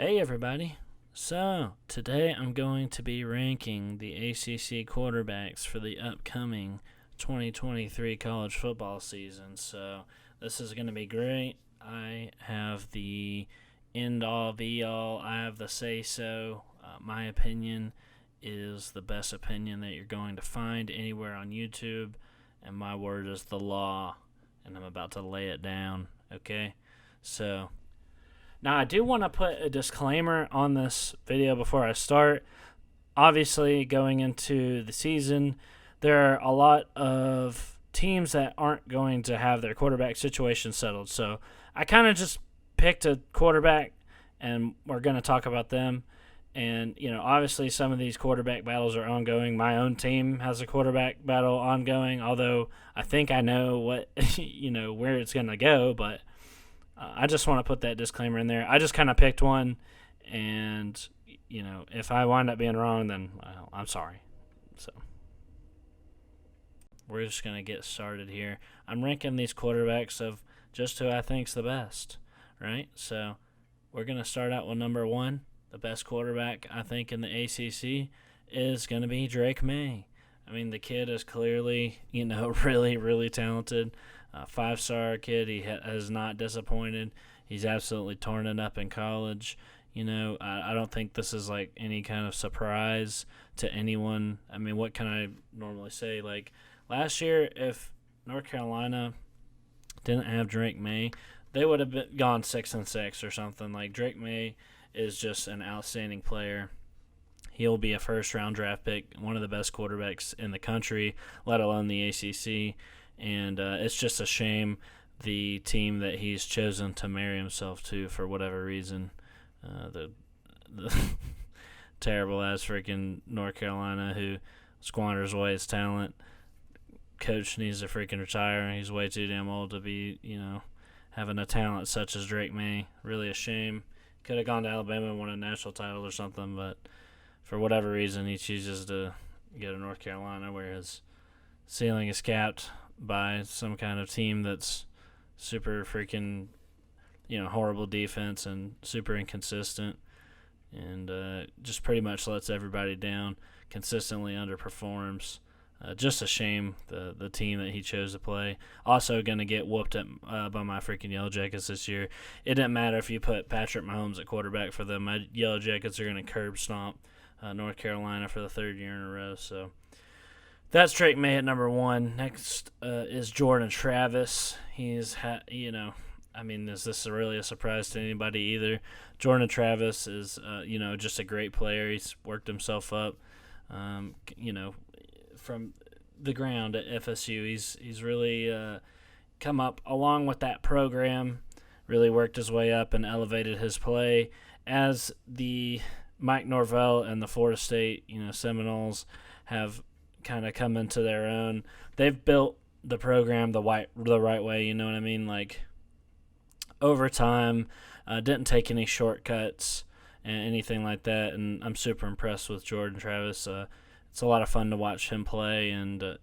Hey everybody. So, today I'm going to be ranking the ACC quarterbacks for the upcoming 2023 college football season. So, this is going to be great. I have the end all be all. I have the say so. My opinion is the best opinion that you're going to find anywhere on YouTube, and my word is the law, and I'm about to lay it down, okay? So, now, I do want to put a disclaimer on this video before I start. Obviously, going into the season, there are a lot of teams that aren't going to have their quarterback situation settled. So I kind of just picked a quarterback, and we're going to talk about them. And, obviously some of these quarterback battles are ongoing. My own team has a quarterback battle ongoing, although I think I know what, where it's going to go, but I just want to put that disclaimer in there. I just kind of picked one, and, if I wind up being wrong, then I'm sorry. So we're just going to get started here. I'm ranking these quarterbacks of just who I think's the best, right? So we're going to start out with number one. The best quarterback, I think, in the ACC is going to be Drake Maye. I mean, the kid is clearly, really, really talented. Five-star kid. He has not disappointed. He's absolutely torn it up in college. I don't think this is like any kind of surprise to anyone. I mean, what can I normally say? Like last year, if North Carolina didn't have Drake Maye, they would have gone 6-6 or something. Like Drake Maye is just an outstanding player. He'll be a first-round draft pick, one of the best quarterbacks in the country, let alone the ACC. And it's just a shame the team that he's chosen to marry himself to for whatever reason. The terrible-ass freaking North Carolina who squanders away his talent. Coach needs to freaking retire. He's way too damn old to be, having a talent such as Drake Maye. Really a shame. Could have gone to Alabama and won a national title or something, but for whatever reason he chooses to go to North Carolina where his ceiling is capped by some kind of team that's super freaking, horrible defense and super inconsistent and just pretty much lets everybody down, consistently underperforms. Just a shame, the team that he chose to play. Also going to get whooped by my freaking Yellow Jackets this year. It didn't matter if you put Patrick Mahomes at quarterback for them. My Yellow Jackets are going to curb stomp North Carolina for the third year in a row, so that's Drake Maye at number one. Next is Jordan Travis. Is this really a surprise to anybody either? Jordan Travis is, just a great player. He's worked himself up, from the ground at FSU. He's really come up along with that program, really worked his way up and elevated his play as the Mike Norvell and the Florida State, Seminoles have kind of come into their own. They've built the program the right way, you know what I mean? Like over time, didn't take any shortcuts and anything like that. And I'm super impressed with Jordan Travis. It's a lot of fun to watch him play, and they're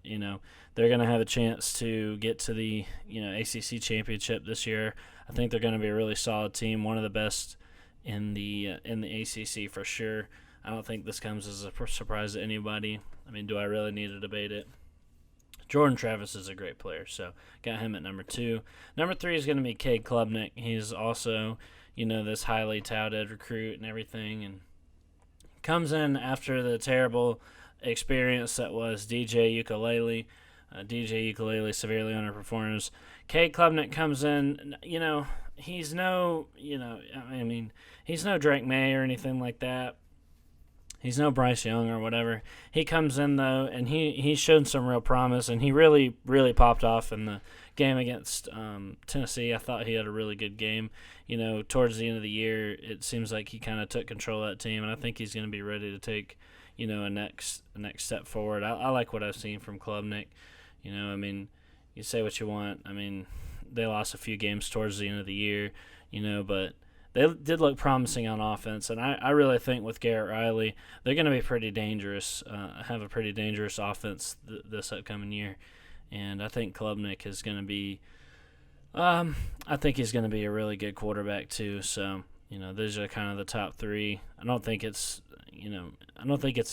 going to have a chance to get to the ACC championship this year. I think they're going to be a really solid team, one of the best in the ACC for sure. I don't think this comes as a surprise to anybody. I mean, do I really need to debate it? Jordan Travis is a great player, so got him at number two. Number three is going to be Cade Klubnik. He's also, this highly touted recruit and everything, and comes in after the terrible experience that was DJ Ukulele. DJ Ukulele severely underperforms. Cade Klubnik comes in, he's no, he's no Drake Maye or anything like that. He's no Bryce Young or whatever. He comes in, though, and he showed some real promise, and he really, really popped off in the game against Tennessee. I thought he had a really good game. Towards the end of the year, it seems like he kind of took control of that team, and I think he's going to be ready to take, a next step forward. I like what I've seen from Klubnik. You say what you want. They lost a few games towards the end of the year, but they did look promising on offense, and I really think with Garret Riley, they're going to be pretty dangerous, have a pretty dangerous offense this upcoming year. And I think Klubnik is going to be I think he's going to be a really good quarterback too. So, these are kind of the top three. I don't think it's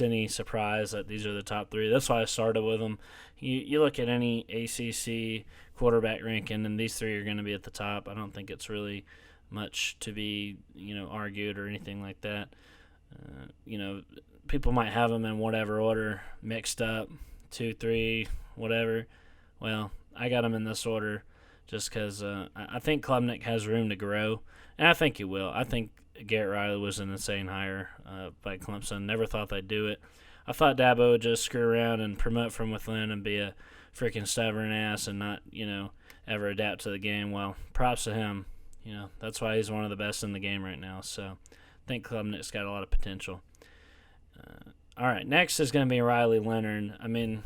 any surprise that these are the top three. That's why I started with them. You look at any ACC quarterback ranking, and these three are going to be at the top. I don't think it's really much to be, argued or anything like that. People might have them in whatever order, mixed up, 2, 3, whatever. Well, I got them in this order just because I think Klubnik has room to grow, and I think he will. I think Garret Riley was an insane hire by Clemson. Never thought they'd do it. I thought Dabo would just screw around and promote from within and be a freaking stubborn ass and not, ever adapt to the game. Well, props to him. That's why he's one of the best in the game right now. So I think Klubnik's got a lot of potential. All right, next is going to be Riley Leonard. I mean,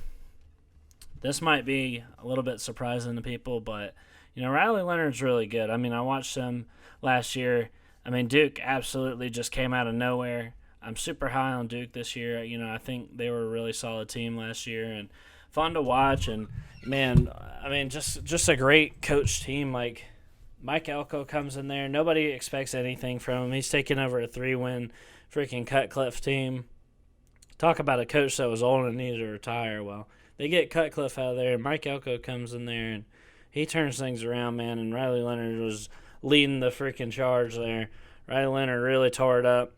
this might be a little bit surprising to people, but, Riley Leonard's really good. I mean, I watched him last year. I mean, Duke absolutely just came out of nowhere. I'm super high on Duke this year. I think they were a really solid team last year and fun to watch. And, man, I mean, just a great coach team. Like, Mike Elko comes in there. Nobody expects anything from him. He's taking over a 3-win freaking Cutcliffe team. Talk about a coach that was old and needed to retire. Well, they get Cutcliffe out of there, and Mike Elko comes in there, and he turns things around, man. And Riley Leonard was leading the freaking charge there. Riley Leonard really tore it up.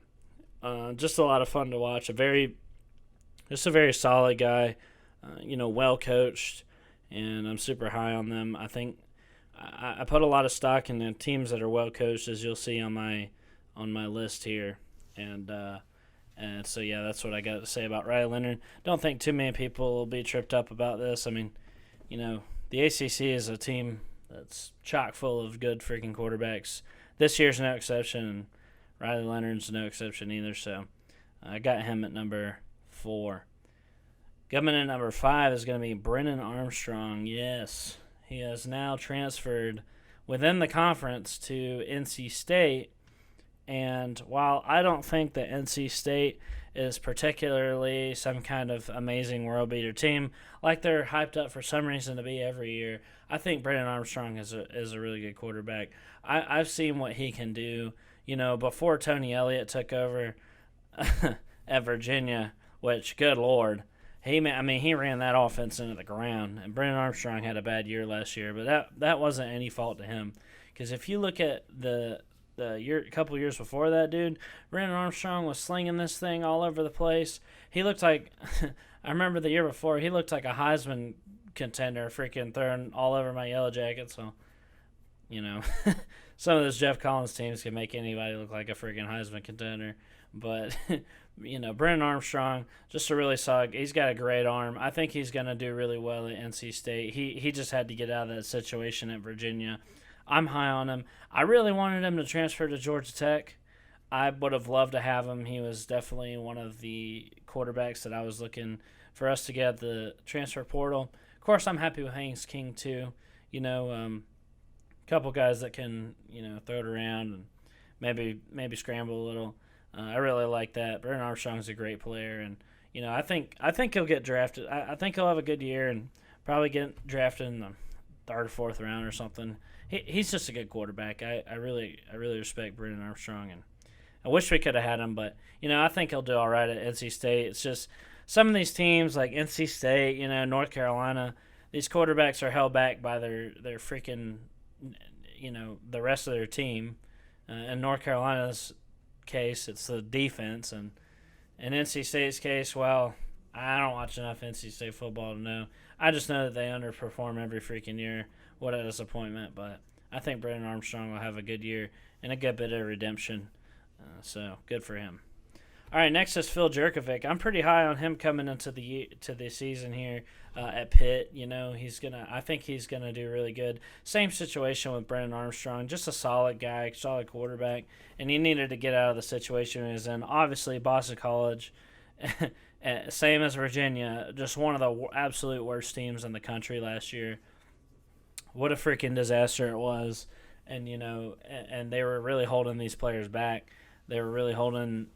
Just a lot of fun to watch. A very solid guy, well coached, and I'm super high on them. I think I put a lot of stock in the teams that are well coached, as you'll see on my list here, and so yeah, that's what I got to say about Riley Leonard. Don't think too many people will be tripped up about this. I mean, the ACC is a team that's chock full of good freaking quarterbacks. This year's no exception, and Riley Leonard's no exception either, so I got him at number 4. Coming in at number 5 is going to be Brennan Armstrong. Yes, he has now transferred within the conference to NC State, and while I don't think that NC State is particularly some kind of amazing world-beater team, like they're hyped up for some reason to be every year, I think Brennan Armstrong is a really good quarterback. I've seen what he can do. Before Tony Elliott took over at Virginia, which, good Lord, he ran that offense into the ground. And Brennan Armstrong had a bad year last year, but that wasn't any fault to him. Because if you look at the couple years before that, dude, Brennan Armstrong was slinging this thing all over the place. He looked like, I remember the year before, he looked like a Heisman contender, freaking throwing all over my Yellow Jackets. So, some of those Jeff Collins teams can make anybody look like a freaking Heisman contender. But, Brennan Armstrong, just a really solid. He's got a great arm. I think he's going to do really well at NC State. He just had to get out of that situation at Virginia. I'm high on him. I really wanted him to transfer to Georgia Tech. I would have loved to have him. He was definitely one of the quarterbacks that I was looking for us to get at the transfer portal. Of course, I'm happy with Haynes King too. Couple guys that can, throw it around and maybe scramble a little. I really like that. Brennan Armstrong's a great player, and I think he'll get drafted. I think he'll have a good year and probably get drafted in the 3rd or 4th round or something. He's just a good quarterback. I really respect Brennan Armstrong, and I wish we could have had him, but I think he'll do all right at NC State. It's just some of these teams like NC State, North Carolina, these quarterbacks are held back by their freaking the rest of their team. In North Carolina's case, it's the defense, and in NC State's case, well, I don't watch enough NC State football to know. I just know that they underperform every freaking year. What a disappointment, but I think Brennan Armstrong will have a good year and a good bit of redemption, so good for him. All right, next is Phil Jurkovec. I'm pretty high on him coming into the season here at Pitt. I think he's gonna do really good. Same situation with Brennan Armstrong, just a solid guy, solid quarterback, and he needed to get out of the situation he was in. Obviously, Boston College, same as Virginia, just one of the absolute worst teams in the country last year. What a freaking disaster it was, and and they were really holding these players back. They were really holding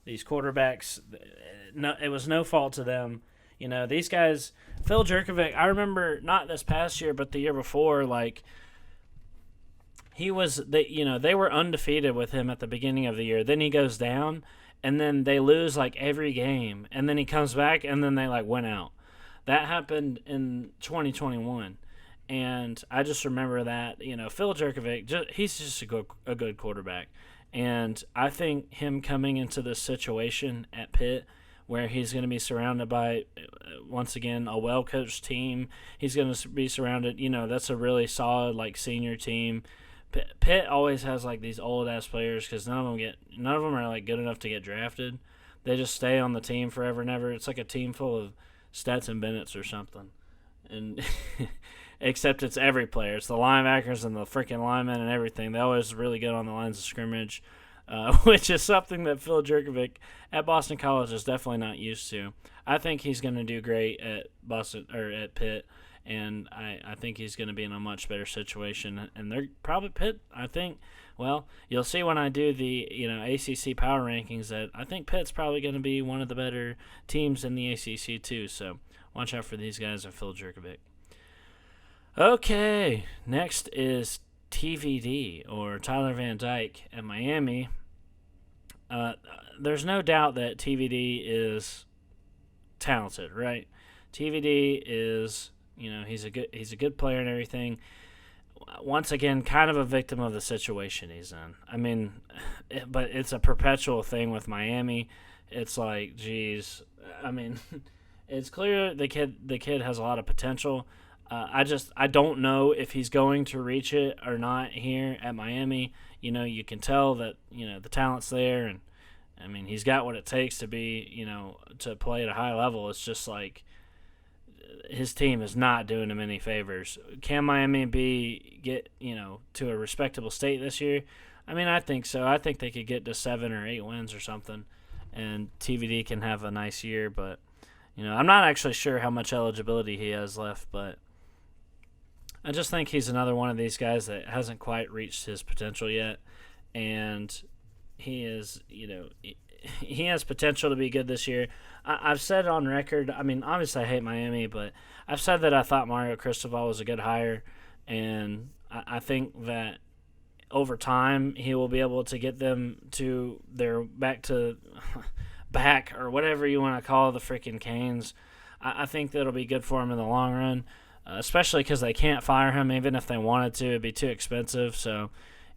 these quarterbacks. No, it was no fault to them. These guys, Phil Jurkovec, I remember not this past year, but the year before, they were undefeated with him at the beginning of the year. Then he goes down, and then they lose like every game, and then he comes back, and then they like went out. That happened in 2021, and I just remember that Phil Jurkovec, he's just a good quarterback, and I think him coming into this situation at Pitt, where he's going to be surrounded by, once again, a well-coached team. He's going to be surrounded, that's a really solid, like, senior team. Pitt always has, like, these old-ass players because none of them are, like, good enough to get drafted. They just stay on the team forever and ever. It's like a team full of Stetson Bennett's or something. And except it's every player. It's the linebackers and the freaking linemen and everything. They always really good on the lines of scrimmage. Which is something that Phil Jurkovec at Boston College is definitely not used to. I think he's going to do great at at Pitt, and I think he's going to be in a much better situation. And they're probably Pitt. I think. Well, you'll see when I do the ACC power rankings that I think Pitt's probably going to be one of the better teams in the ACC too. So watch out for these guys and Phil Jurkovec. Okay, next is TVD, or Tyler Van Dyke, at Miami. There's no doubt that TVD is talented, right? TVD is, he's a good player and everything. Once again, kind of a victim of the situation he's in. I mean, but it's a perpetual thing with Miami. It's like, geez, I mean, it's clear the kid has a lot of potential. I don't know if he's going to reach it or not here at Miami. You can tell that, the talent's there, and, I mean, he's got what it takes to be, to play at a high level. It's just like his team is not doing him any favors. Can Miami get to a respectable state this year? I mean, I think so. I think they could get to 7 or 8 wins or something, and TVD can have a nice year, but, I'm not actually sure how much eligibility he has left, but I just think he's another one of these guys that hasn't quite reached his potential yet, and he is, he has potential to be good this year. I've said on record, I mean, obviously I hate Miami, but I've said that I thought Mario Cristobal was a good hire, and I think that over time he will be able to get them to their back or whatever you want to call the freaking Canes. I think that'll be good for him in the long run. Especially because they can't fire him. Even if they wanted to, it'd be too expensive. So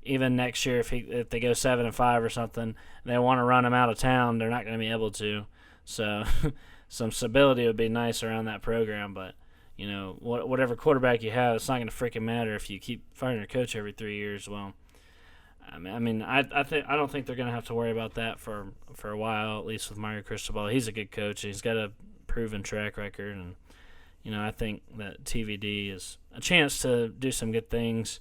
even next year, if they go 7-5 or something, they want to run him out of town, they're not going to be able to. So some stability would be nice around that program. But whatever quarterback you have, it's not going to freaking matter if you keep firing your coach every 3 years. Well, I don't think they're going to have to worry about that for a while, at least with Mario Cristobal. He's a good coach. He's got a proven track record, and I think that TVD is a chance to do some good things.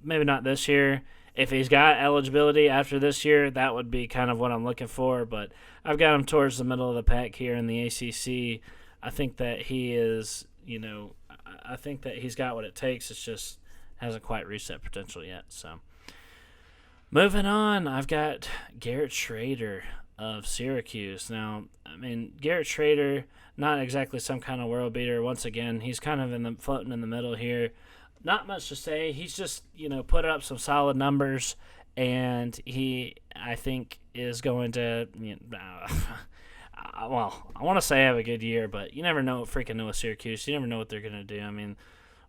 Maybe not this year. If he's got eligibility after this year, that would be kind of what I'm looking for. But I've got him towards the middle of the pack here in the ACC. I think that he is, I think that he's got what it takes. It's just hasn't quite reached that potential yet. So moving on, I've got Garret Schrader of Syracuse. Now, I mean, Garret Schrader, not exactly some kind of world beater. Once again, he's kind of floating in the middle here. Not much to say. He's just, put up some solid numbers, and he, I think, is going to, well, I want to say have a good year, but you never know with Syracuse. You never know what they're going to do. I mean,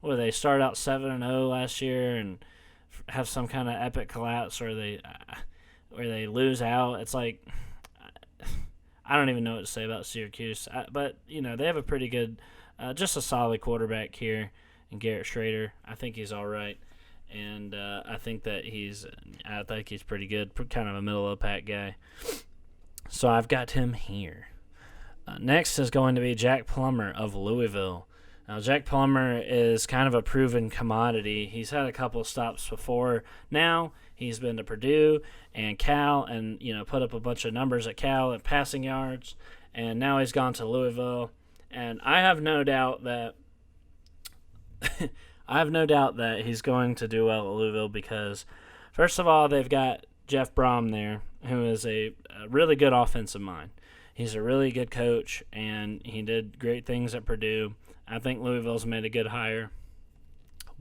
they start out 7-0 last year and have some kind of epic collapse where they lose out. It's like, I don't even know what to say about Syracuse. But, they have a pretty good, just a solid quarterback here in Garret Schrader. I think he's all right. And I think he's pretty good, kind of a middle-of-the-pack guy. So I've got him here. Next is going to be Jack Plummer of Louisville. Now, Jack Plummer is kind of a proven commodity. He's had a couple of stops before. Now he's been to Purdue and Cal and, put up a bunch of numbers at Cal and passing yards. And now he's gone to Louisville. And I have no doubt that he's going to do well at Louisville because, first of all, they've got Jeff Brom there, who is a really good offensive mind. He's a really good coach, and he did great things at Purdue. I think Louisville's made a good hire.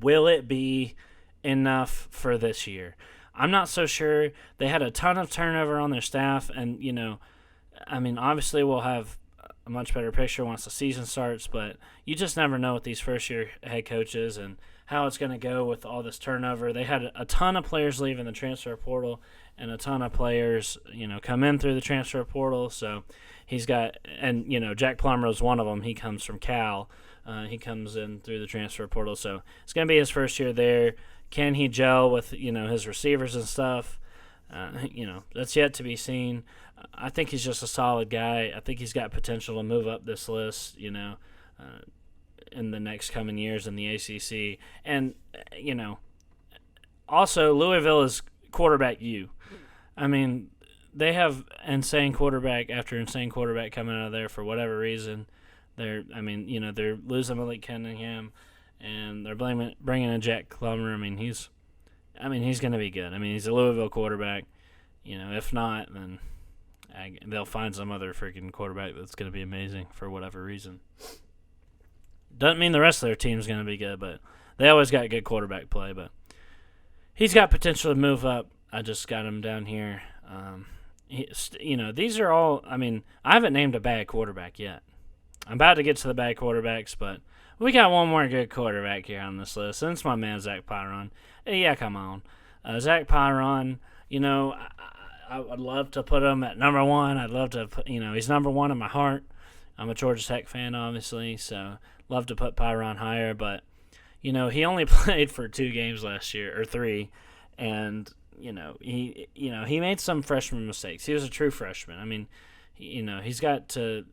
Will it be enough for this year. I'm not so sure. They had a ton of turnover on their staff, and, obviously we'll have a much better picture once the season starts, but you just never know with these first-year head coaches and how it's going to go with all this turnover. They had a ton of players leave in the transfer portal and a ton of players, come in through the transfer portal. So he's got – and, Jack Plummer is one of them. He comes from Cal. He comes in through the transfer portal. So it's going to be his first year there. Can he gel with, his receivers and stuff? That's yet to be seen. I think he's just a solid guy. I think he's got potential to move up this list, in the next coming years in the ACC. And, also Louisville is quarterback U. I mean, they have insane quarterback after insane quarterback coming out of there for whatever reason. They're losing Malik Cunningham, and they're bringing in Jack Plummer. He's going to be good. He's a Louisville quarterback. If not, then they'll find some other freaking quarterback that's going to be amazing for whatever reason. Doesn't mean the rest of their team's going to be good, but they always got good quarterback play. But he's got potential to move up. I just got him down here. These are all. I haven't named a bad quarterback yet. I'm about to get to the bad quarterbacks, but we got one more good quarterback here on this list, and it's my man Zach Pyron. Yeah, come on. Zach Pyron, I would love to put him at number one. I'd love to put, he's number one in my heart. I'm a Georgia Tech fan, obviously, so love to put Pyron higher, but, he only played for 2 games last year, or 3, and, he made some freshman mistakes. He was a true freshman. He's got to,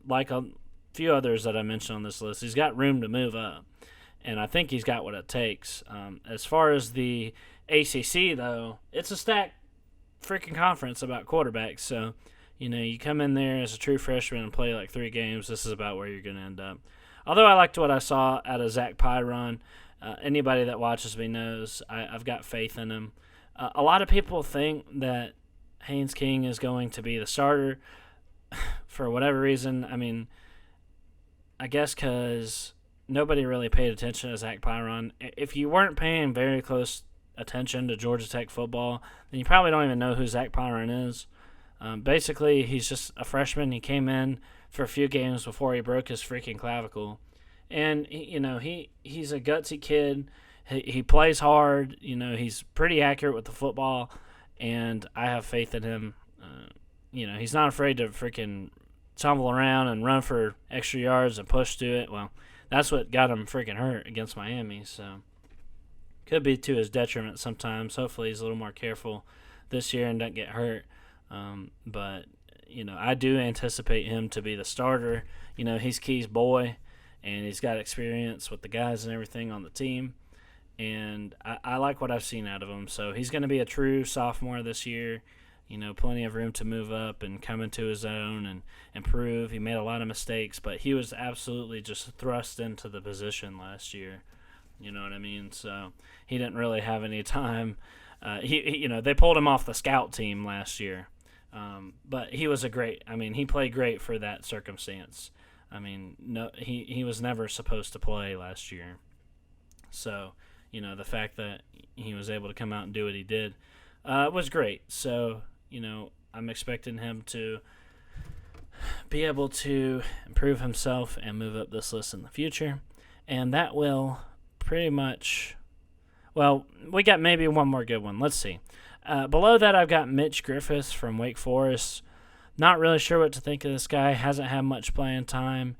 like a few others that I mentioned on this list, he's got room to move up, and I think he's got what it takes. As far as the ACC, though, it's a stacked freaking conference about quarterbacks, so, you come in there as a true freshman and play like 3 games, this is about where you're going to end up. Although I liked what I saw out of Zach Pyron, anybody that watches me knows I've got faith in him. A lot of people think that Haynes King is going to be the starter for whatever reason. I guess because nobody really paid attention to Zach Pyron. If you weren't paying very close attention to Georgia Tech football, then you probably don't even know who Zach Pyron is. Basically, he's just a freshman. He came in for a few games before he broke his freaking clavicle. And, he's a gutsy kid. He plays hard. He's pretty accurate with the football, and I have faith in him. He's not afraid to freaking tumble around and run for extra yards and push to it. Well, that's what got him freaking hurt against Miami, so could be to his detriment sometimes. Hopefully he's a little more careful this year and doesn't get hurt. But, I do anticipate him to be the starter. He's Key's boy, and he's got experience with the guys and everything on the team. And I like what I've seen out of him. So he's going to be a true sophomore this year. Plenty of room to move up and come into his own and improve. He made a lot of mistakes, but he was absolutely just thrust into the position last year. You know what I mean? So he didn't really have any time. They pulled him off the scout team last year. But he was he played great for that circumstance. No, he was never supposed to play last year. So, the fact that he was able to come out and do what he did was great. So, I'm expecting him to be able to improve himself and move up this list in the future. And that will pretty much, we got maybe one more good one. Let's see. Below that, I've got Mitch Griffis from Wake Forest. Not really sure what to think of this guy. Hasn't had much playing time.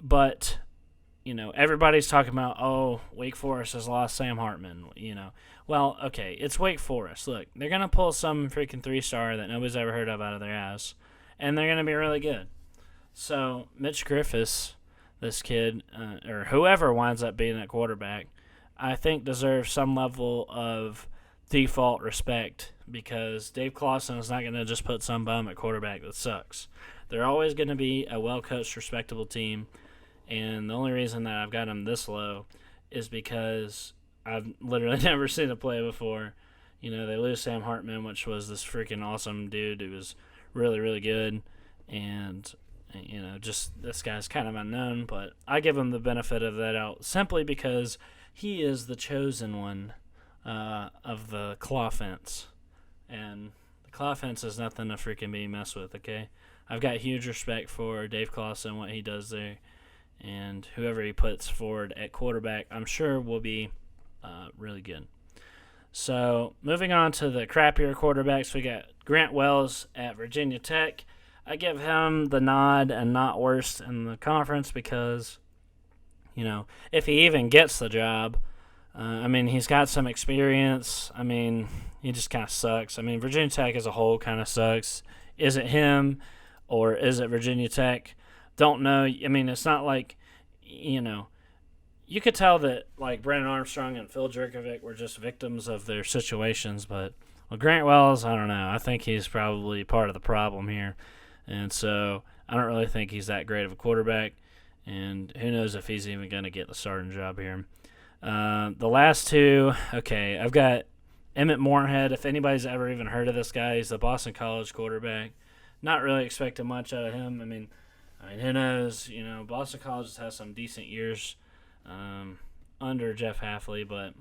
But, everybody's talking about, Wake Forest has lost Sam Hartman, Well, okay, it's Wake Forest. Look, they're going to pull some freaking 3-star that nobody's ever heard of out of their ass, and they're going to be really good. So, Mitch Griffis, this kid, or whoever winds up being at quarterback, I think deserves some level of default respect, because Dave Clawson is not going to just put some bum at quarterback that sucks. They're always going to be a well-coached, respectable team, and the only reason that I've got them this low is because I've literally never seen a play before. They lose Sam Hartman, which was this freaking awesome dude who was really, really good, and, just this guy's kind of unknown, but I give him the benefit of that out simply because he is the chosen one of the claw fence. And the claw fence is nothing to freaking be messed with, okay? I've got huge respect for Dave Clawson, what he does there. And whoever he puts forward at quarterback, I'm sure will be really good. So, moving on to the crappier quarterbacks, we got Grant Wells at Virginia Tech. I give him the nod and not worst in the conference because, if he even gets the job, he's got some experience. He just kind of sucks. Virginia Tech as a whole kind of sucks. Is it him or is it Virginia Tech? Don't know. It's not like, you could tell that like Brennan Armstrong and Phil Jurkovec were just victims of their situations, but Grant Wells, I don't know. I think he's probably part of the problem here, and so I don't really think he's that great of a quarterback, and who knows if he's even going to get the starting job here. The last two, okay, I've got Emmett Moorehead. If anybody's ever even heard of this guy, he's the Boston College quarterback. Not really expecting much out of him. Who knows? Boston College has some decent years under Jeff Hafley, but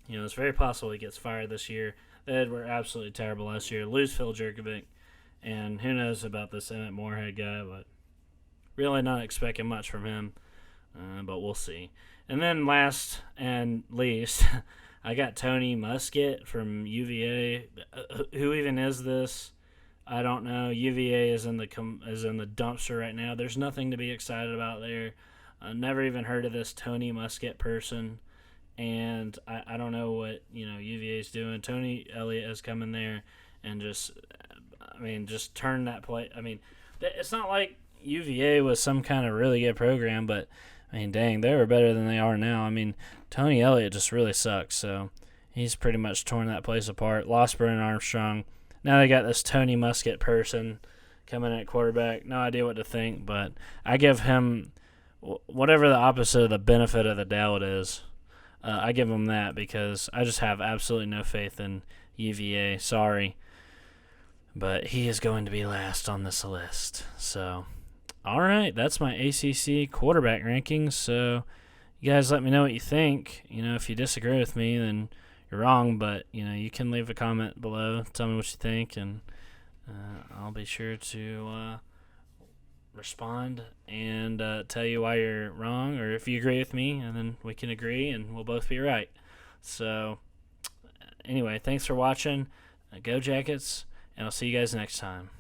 it's very possible he gets fired this year. They were absolutely terrible last year. Lose Phil Jerkovic, and who knows about this Emmett Moorehead guy, but really not expecting much from him, but we'll see. And then last and least, I got Tony Muskett from UVA. Who even is this? I don't know. UVA is in the dumpster right now. There's nothing to be excited about there. Never even heard of this Tony Muskett person, and I don't know what UVA is doing. Tony Elliott has come in there and just turn that play. It's not like UVA was some kind of really good program, but dang, they were better than they are now. Tony Elliott just really sucks, so he's pretty much torn that place apart. Lost Brennan Armstrong. Now they got this Tony Muskett person coming at quarterback. No idea what to think, but I give him whatever the opposite of the benefit of the doubt is. I give him that because I just have absolutely no faith in UVA. Sorry. But he is going to be last on this list. So, all right, that's my ACC quarterback rankings. So, you guys let me know what you think. If you disagree with me, then you're wrong. But, you can leave a comment below. Tell me what you think, and I'll be sure to respond and tell you why you're wrong, or if you agree with me, and then we can agree and we'll both be right. So anyway, thanks for watching. Go Jackets, and I'll see you guys next time.